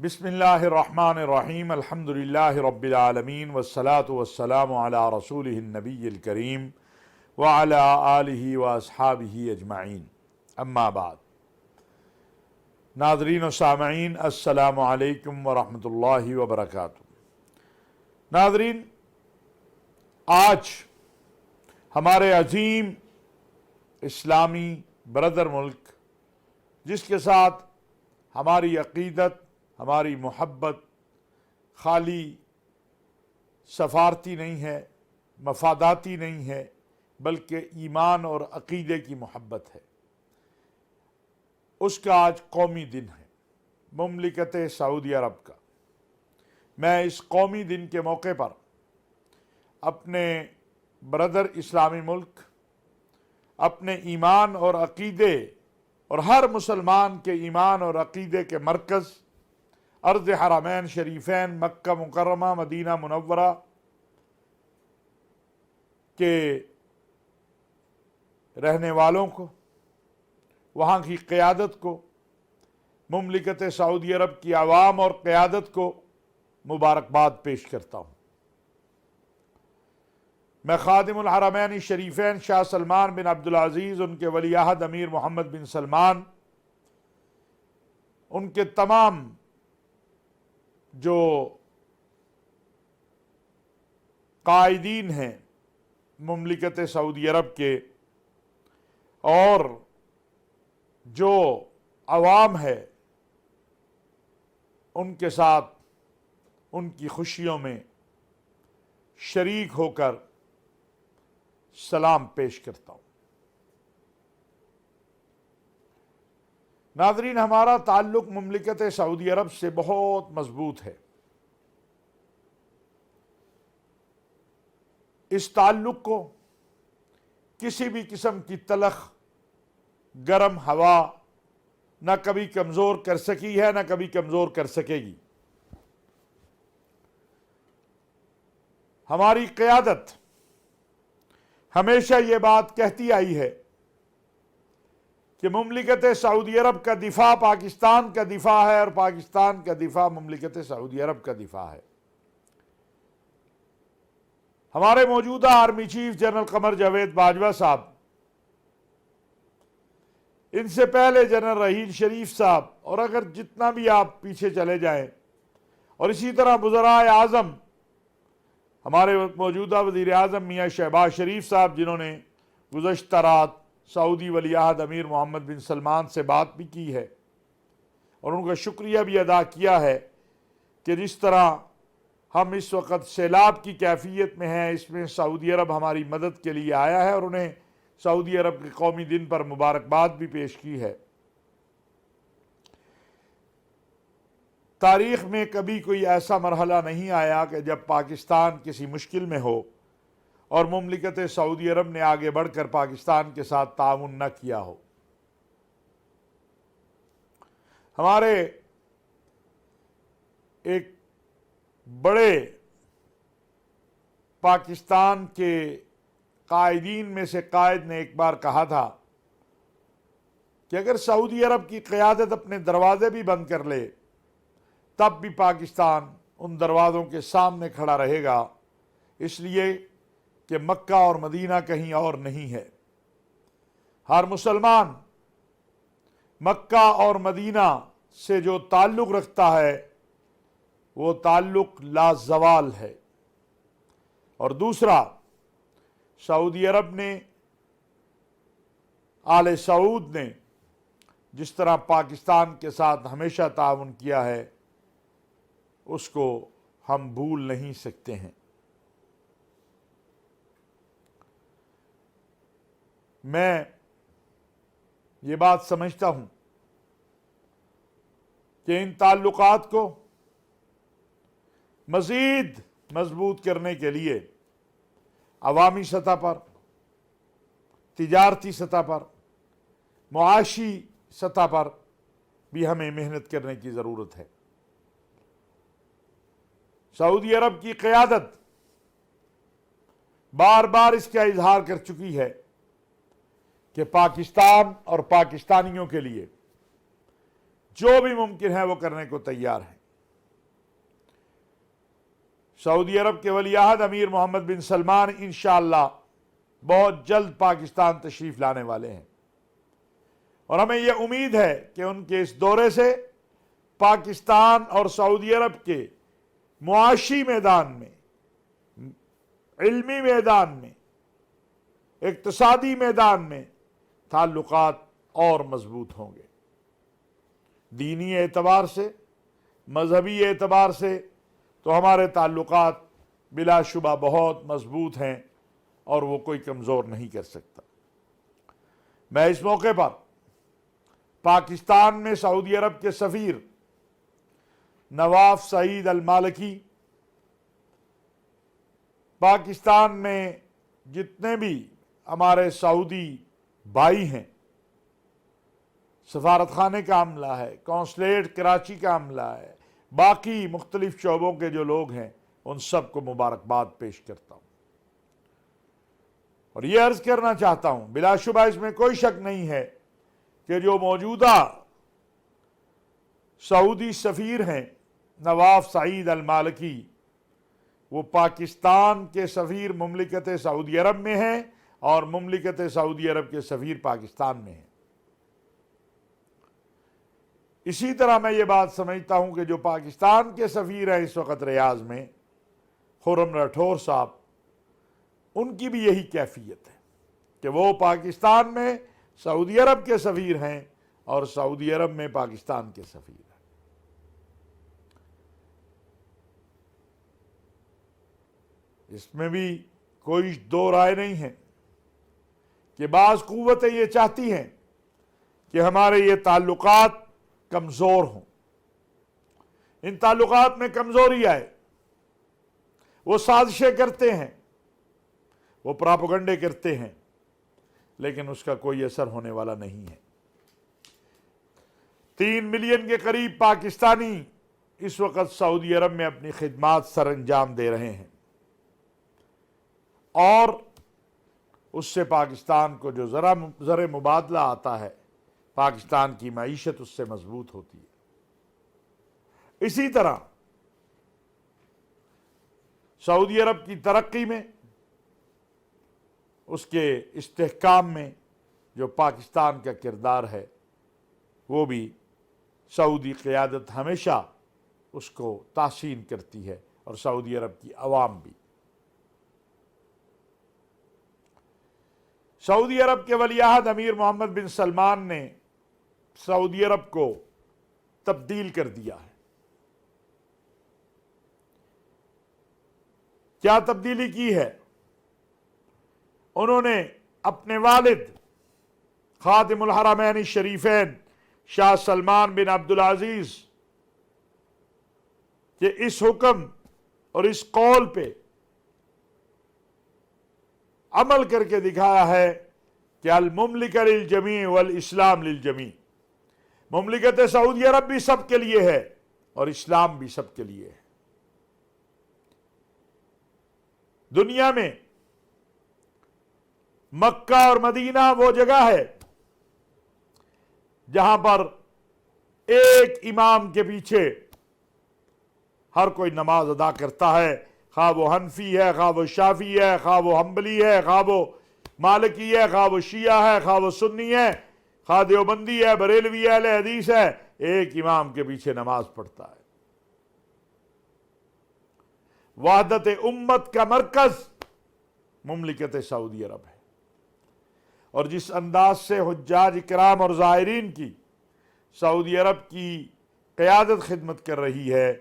بسم اللہ الرحمن الرحیم الحمدللہ رب العالمین والصلاة والسلام علی رسولہ النبی الکریم وعلی آلہ واصحابہ اجمعین، اما بعد۔ ناظرین و سامعین، السلام علیکم ورحمۃ اللہ وبرکاتہ۔ ناظرین، آج ہمارے عظیم اسلامی برادر ملک، جس کے ساتھ ہماری عقیدت، ہماری محبت خالی سفارتی نہیں ہے، مفاداتی نہیں ہے، بلکہ ایمان اور عقیدے کی محبت ہے، اس کا آج قومی دن ہے، مملکت سعودی عرب کا۔ میں اس قومی دن کے موقع پر اپنے برادر اسلامی ملک، اپنے ایمان اور عقیدے اور ہر مسلمان کے ایمان اور عقیدے کے مرکز ارض حرمین شریفین مکہ مکرمہ مدینہ منورہ کے رہنے والوں کو، وہاں کی قیادت کو، مملکت سعودی عرب کی عوام اور قیادت کو مبارکباد پیش کرتا ہوں۔ میں خادم الحرمین شریفین شاہ سلمان بن عبدالعزیز، ان کے ولی عہد امیر محمد بن سلمان، ان کے تمام جو قائدین ہیں مملکت سعودی عرب کے، اور جو عوام ہے، ان کے ساتھ ان کی خوشیوں میں شریک ہو کر سلام پیش کرتا ہوں۔ ناظرین، ہمارا تعلق مملکت سعودی عرب سے بہت مضبوط ہے۔ اس تعلق کو کسی بھی قسم کی تلخ گرم ہوا نہ کبھی کمزور کر سکی ہے، نہ کبھی کمزور کر سکے گی۔ ہماری قیادت ہمیشہ یہ بات کہتی آئی ہے کہ مملکت سعودی عرب کا دفاع پاکستان کا دفاع ہے، اور پاکستان کا دفاع مملکت سعودی عرب کا دفاع ہے۔ ہمارے موجودہ army chief general Qamar Javed Bajwa صاحب، ان سے پہلے جنرل رحیل شریف صاحب، اور اگر جتنا بھی آپ پیچھے چلے جائیں، اور اسی طرح وزرائے اعظم، ہمارے موجودہ وزیر اعظم میاں شہباز شریف صاحب، جنہوں نے گزشتہ رات سعودی ولی عہد امیر محمد بن سلمان سے بات بھی کی ہے، اور ان کا شکریہ بھی ادا کیا ہے کہ جس طرح ہم اس وقت سیلاب کی کیفیت میں ہیں، اس میں سعودی عرب ہماری مدد کے لیے آیا ہے، اور انہیں سعودی عرب کے قومی دن پر مبارکباد بھی پیش کی ہے۔ تاریخ میں کبھی کوئی ایسا مرحلہ نہیں آیا کہ جب پاکستان کسی مشکل میں ہو اور مملکت سعودی عرب نے آگے بڑھ کر پاکستان کے ساتھ تعاون نہ کیا ہو۔ ہمارے ایک بڑے پاکستان کے قائدین میں سے قائد نے ایک بار کہا تھا کہ اگر سعودی عرب کی قیادت اپنے دروازے بھی بند کر لے، تب بھی پاکستان ان دروازوں کے سامنے کھڑا رہے گا، اس لیے کہ مکہ اور مدینہ کہیں اور نہیں ہے۔ ہر مسلمان مکہ اور مدینہ سے جو تعلق رکھتا ہے، وہ تعلق لازوال ہے۔ اور دوسرا، سعودی عرب نے، آل سعود نے جس طرح پاکستان کے ساتھ ہمیشہ تعاون کیا ہے، اس کو ہم بھول نہیں سکتے ہیں۔ میں یہ بات سمجھتا ہوں کہ ان تعلقات کو مزید مضبوط کرنے کے لیے عوامی سطح پر، تجارتی سطح پر، معاشی سطح پر بھی ہمیں محنت کرنے کی ضرورت ہے۔ سعودی عرب کی قیادت بار بار اس کا اظہار کر چکی ہے کہ پاکستان اور پاکستانیوں کے لیے جو بھی ممکن ہے وہ کرنے کو تیار ہیں۔ سعودی عرب کے ولی عہد امیر محمد بن سلمان انشاءاللہ بہت جلد پاکستان تشریف لانے والے ہیں، اور ہمیں یہ امید ہے کہ ان کے اس دورے سے پاکستان اور سعودی عرب کے معاشی میدان میں، علمی میدان میں، اقتصادی میدان میں تعلقات اور مضبوط ہوں گے۔ دینی اعتبار سے، مذہبی اعتبار سے تو ہمارے تعلقات بلا شبہ بہت مضبوط ہیں اور وہ کوئی کمزور نہیں کر سکتا۔ میں اس موقع پر پاکستان میں سعودی عرب کے سفیر نواف سعید المالکی، پاکستان میں جتنے بھی ہمارے سعودی بھائی ہیں، سفارت خانے کا عملہ ہے، قونصلیٹ کراچی کا عملہ ہے، باقی مختلف شعبوں کے جو لوگ ہیں، ان سب کو مبارکباد پیش کرتا ہوں، اور یہ عرض کرنا چاہتا ہوں، بلا شبہ اس میں کوئی شک نہیں ہے کہ جو موجودہ سعودی سفیر ہیں نواف سعید المالکی، وہ پاکستان کے سفیر مملکت سعودی عرب میں ہیں اور مملکت سعودی عرب کے سفیر پاکستان میں ہیں۔ اسی طرح میں یہ بات سمجھتا ہوں کہ جو پاکستان کے سفیر ہیں اس وقت ریاض میں، خرم راٹھور صاحب، ان کی بھی یہی کیفیت ہے کہ وہ پاکستان میں سعودی عرب کے سفیر ہیں اور سعودی عرب میں پاکستان کے سفیر ہیں۔ اس میں بھی کوئی دو رائے نہیں ہے کہ بعض قوتیں یہ چاہتی ہیں کہ ہمارے یہ تعلقات کمزور ہوں، ان تعلقات میں کمزوری آئے، وہ سازشیں کرتے ہیں، وہ پراپیگنڈے کرتے ہیں، لیکن اس کا کوئی اثر ہونے والا نہیں ہے۔ 3 ملین کے قریب پاکستانی اس وقت سعودی عرب میں اپنی خدمات سر انجام دے رہے ہیں، اور اس سے پاکستان کو جو زر مبادلہ آتا ہے، پاکستان کی معیشت اس سے مضبوط ہوتی ہے۔ اسی طرح سعودی عرب کی ترقی میں، اس کے استحکام میں جو پاکستان کا کردار ہے، وہ بھی سعودی قیادت ہمیشہ اس کو تحسین کرتی ہے، اور سعودی عرب کی عوام بھی۔ سعودی عرب کے ولی عہد امیر محمد بن سلمان نے سعودی عرب کو تبدیل کر دیا ہے۔ کیا تبدیلی کی ہے؟ انہوں نے اپنے والد خادم الحرمین الشریفین شاہ سلمان بن عبدالعزیز کے اس حکم اور اس قول پہ عمل کر کے دکھایا ہے کہ المملکہ للجمیع والاسلام للجمیع، مملکت سعودی عرب بھی سب کے لیے ہے اور اسلام بھی سب کے لیے ہے۔ دنیا میں مکہ اور مدینہ وہ جگہ ہے جہاں پر ایک امام کے پیچھے ہر کوئی نماز ادا کرتا ہے، خواہ وہ حنفی ہے، خواہ وہ شافعی ہے، خواہ وہ حنبلی ہے، خواہ وہ مالکی ہے، خواہ وہ شیعہ ہے، خواہ وہ سنی ہے، خواہ دیوبندی ہے، بریلوی ہے، اہل حدیث ہے، ایک امام کے پیچھے نماز پڑھتا ہے۔ وحدت امت کا مرکز مملکت سعودی عرب ہے، اور جس انداز سے حجاج اکرام اور زائرین کی سعودی عرب کی قیادت خدمت کر رہی ہے،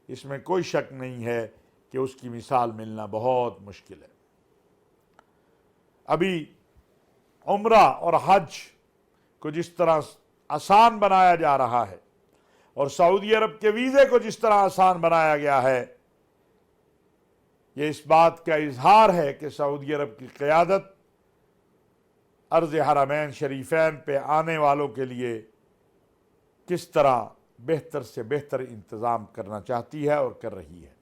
اس میں کوئی شک نہیں ہے کہ اس کی مثال ملنا بہت مشکل ہے۔ ابھی عمرہ اور حج کو جس طرح آسان بنایا جا رہا ہے، اور سعودی عرب کے ویزے کو جس طرح آسان بنایا گیا ہے، یہ اس بات کا اظہار ہے کہ سعودی عرب کی قیادت ارض حرمین شریفین پہ آنے والوں کے لیے کس طرح بہتر سے بہتر انتظام کرنا چاہتی ہے اور کر رہی ہے۔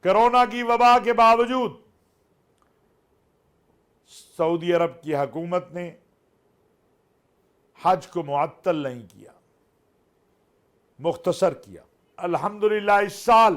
کرونا کی وبا کے باوجود سعودی عرب کی حکومت نے حج کو معطل نہیں کیا، مختصر کیا۔ الحمدللہ اس سال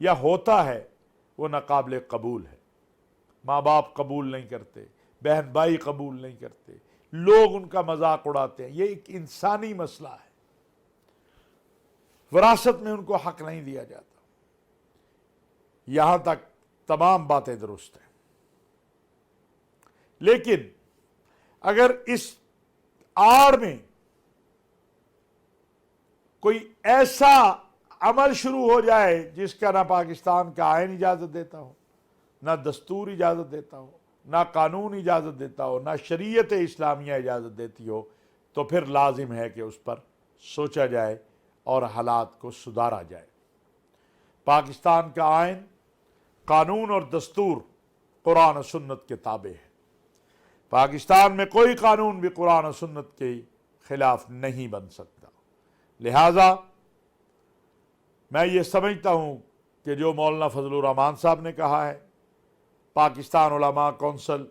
یا ہوتا ہے وہ ناقابل قبول ہے۔ ماں باپ قبول نہیں کرتے، بہن بھائی قبول نہیں کرتے، لوگ ان کا مذاق اڑاتے ہیں۔ یہ ایک انسانی مسئلہ ہے، وراثت میں ان کو حق نہیں دیا جاتا۔ یہاں تک تمام باتیں درست ہیں، لیکن اگر اس آڑ میں کوئی ایسا عمل شروع ہو جائے جس کا نہ پاکستان کا آئین اجازت دیتا ہو، نہ دستور اجازت دیتا ہو، نہ قانون اجازت دیتا ہو، نہ شریعت اسلامیہ اجازت دیتی ہو، تو پھر لازم ہے کہ اس پر سوچا جائے اور حالات کو سدھارا جائے۔ پاکستان کا آئین، قانون اور دستور قرآن و سنت کے تابع ہے۔ پاکستان میں کوئی قانون بھی قرآن و سنت کے خلاف نہیں بن سکتا۔ لہذا میں یہ سمجھتا ہوں کہ جو مولانا فضل الرحمان صاحب نے کہا ہے، پاکستان علماء کونسل،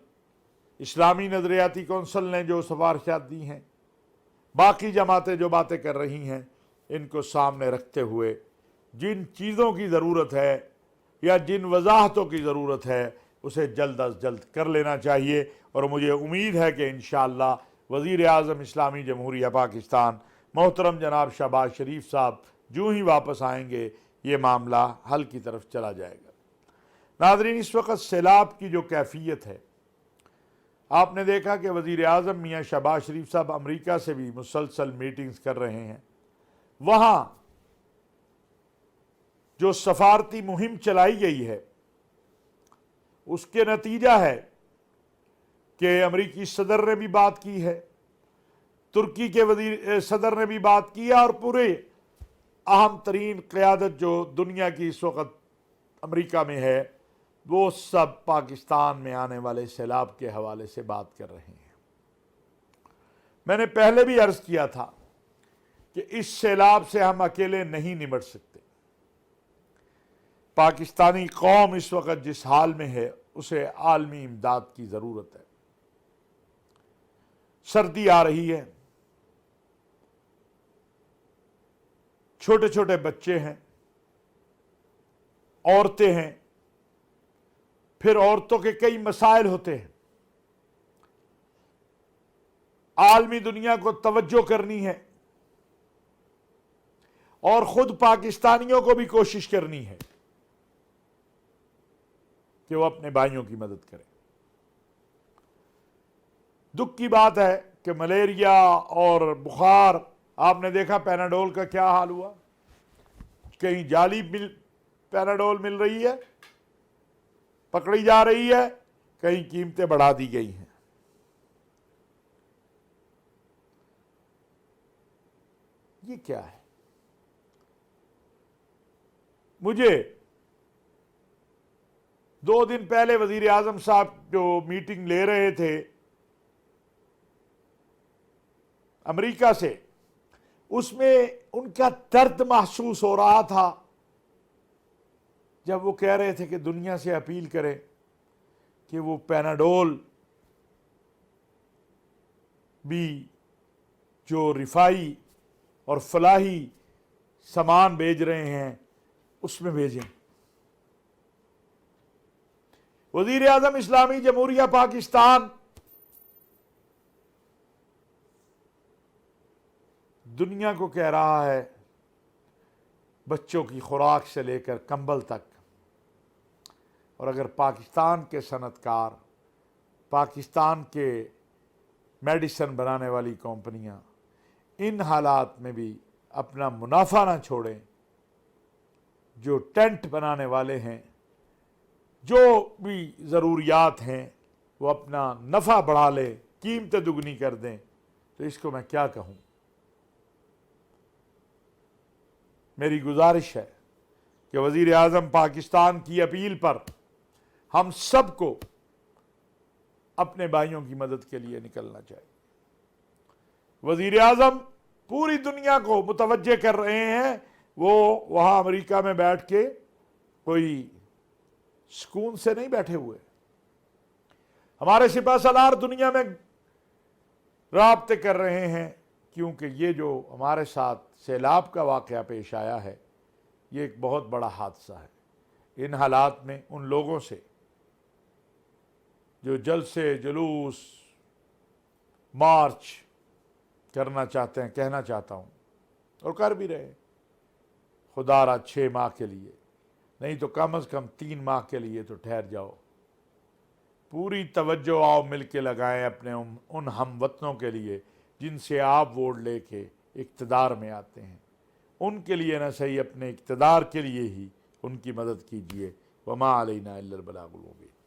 اسلامی نظریاتی کونسل نے جو سفارشات دی ہیں، باقی جماعتیں جو باتیں کر رہی ہیں، ان کو سامنے رکھتے ہوئے جن چیزوں کی ضرورت ہے یا جن وضاحتوں کی ضرورت ہے اسے جلد از جلد کر لینا چاہیے۔ اور مجھے امید ہے کہ انشاءاللہ وزیر اعظم اسلامی جمہوریہ پاکستان محترم جناب شہباز شریف صاحب جو ہی واپس آئیں گے یہ معاملہ حل کی طرف چلا جائے گا۔ ناظرین، اس وقت سیلاب کی جو کیفیت ہے، آپ نے دیکھا کہ وزیر اعظم میاں شہباز شریف صاحب امریکہ سے بھی مسلسل میٹنگز کر رہے ہیں۔ وہاں جو سفارتی مہم چلائی گئی ہے اس کے نتیجہ ہے کہ امریکی صدر نے بھی بات کی ہے، ترکی کے صدر نے بھی بات کی ہے، اور پورے اہم ترین قیادت جو دنیا کی اس وقت امریکہ میں ہے وہ سب پاکستان میں آنے والے سیلاب کے حوالے سے بات کر رہے ہیں۔ میں نے پہلے بھی عرض کیا تھا کہ اس سیلاب سے ہم اکیلے نہیں نمٹ سکتے۔ پاکستانی قوم اس وقت جس حال میں ہے اسے عالمی امداد کی ضرورت ہے۔ سردی آ رہی ہے، چھوٹے چھوٹے بچے ہیں، عورتیں ہیں، پھر عورتوں کے کئی مسائل ہوتے ہیں۔ عالمی دنیا کو توجہ کرنی ہے اور خود پاکستانیوں کو بھی کوشش کرنی ہے کہ وہ اپنے بھائیوں کی مدد کریں۔ دکھ کی بات ہے کہ ملیریا اور بخار، آپ نے دیکھا پیناڈول کا کیا حال ہوا، کہیں جعلی پیناڈول مل رہی ہے، پکڑی جا رہی ہے، کہیں قیمتیں بڑھا دی گئی ہیں۔ یہ کیا ہے؟ مجھے 2 دن پہلے وزیر اعظم صاحب جو میٹنگ لے رہے تھے امریکہ سے، اس میں ان کا درد محسوس ہو رہا تھا جب وہ کہہ رہے تھے کہ دنیا سے اپیل کریں کہ وہ پیناڈول بھی جو رفائی اور فلاحی سامان بھیج رہے ہیں اس میں بھیجیں۔ وزیر اعظم اسلامی جمہوریہ پاکستان دنیا کو کہہ رہا ہے بچوں کی خوراک سے لے کر کمبل تک، اور اگر پاکستان کے صنعت کار، پاکستان کے میڈیسن بنانے والی کمپنیاں ان حالات میں بھی اپنا منافع نہ چھوڑیں، جو ٹینٹ بنانے والے ہیں، جو بھی ضروریات ہیں وہ اپنا نفع بڑھا لیں، قیمتیں دگنی کر دیں، تو اس کو میں کیا کہوں؟ میری گزارش ہے کہ وزیر اعظم پاکستان کی اپیل پر ہم سب کو اپنے بھائیوں کی مدد کے لیے نکلنا چاہیے۔ وزیر اعظم پوری دنیا کو متوجہ کر رہے ہیں، وہ وہاں امریکہ میں بیٹھ کے کوئی سکون سے نہیں بیٹھے ہوئے۔ ہمارے سپاہ سالار دنیا میں رابطے کر رہے ہیں کیونکہ یہ جو ہمارے ساتھ سیلاب کا واقعہ پیش آیا ہے یہ ایک بہت بڑا حادثہ ہے۔ ان حالات میں ان لوگوں سے جو جلسے جلوس مارچ کرنا چاہتے ہیں کہنا چاہتا ہوں اور کر بھی رہے، خدا را 6 ماہ کے لیے نہیں تو کم از کم 3 ماہ کے لیے تو ٹھہر جاؤ، پوری توجہ آؤ مل کے لگائیں اپنے ان ہم وطنوں کے لیے جن سے آپ ووٹ لے کے اقتدار میں آتے ہیں، ان کے لیے نہ صحیح اپنے اقتدار کے لیے ہی ان کی مدد کیجیے۔ وما علینا الا البلاغ المبین۔